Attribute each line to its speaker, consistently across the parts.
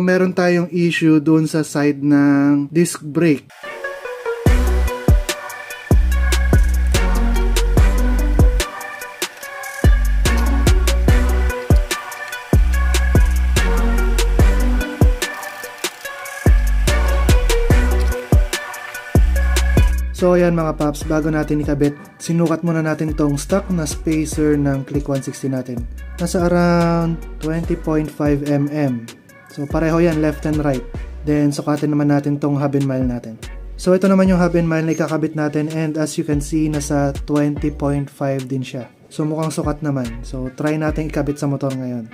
Speaker 1: Meron tayong issue doon sa side ng disc brake. So ayan mga paps, bago natin ikabit, sinukat muna natin tong stock na spacer ng Click 160 natin. Nasa around 20.5 mm. So pareho yan, left and right. Then sukatin naman natin tong hub and mile natin. So ito naman yung hub and mile na ikakabit natin, and as you can see, nasa 20.5 din siya. So mukhang sukat naman. So try natin ikabit sa motor ngayon.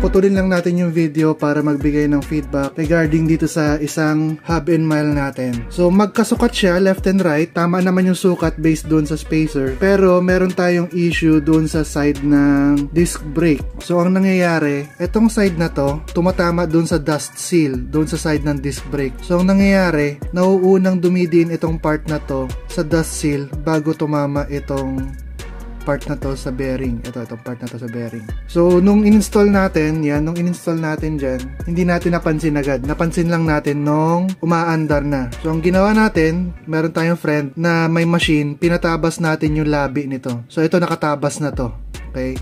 Speaker 1: Putulin lang natin yung video para magbigay ng feedback regarding dito sa isang hub and mile natin. So magkasukat siya left and right, tama naman yung sukat based doon sa spacer, pero meron tayong issue doon sa side ng disc brake. So ang nangyayari, etong side na to tumatama doon sa dust seal doon sa side ng disc brake. So ang nangyayari, nauunang dumidiin itong part na to sa dust seal bago tumama itong part na to sa bearing. Itong part na to sa bearing. So, nung in-install natin, nung in-install natin dyan, hindi natin napansin agad. Napansin lang natin nung umaandar na. So, ang ginawa natin, meron tayong friend na may machine, pinatabas natin yung labi nito. So, ito nakatabas na to. Okay?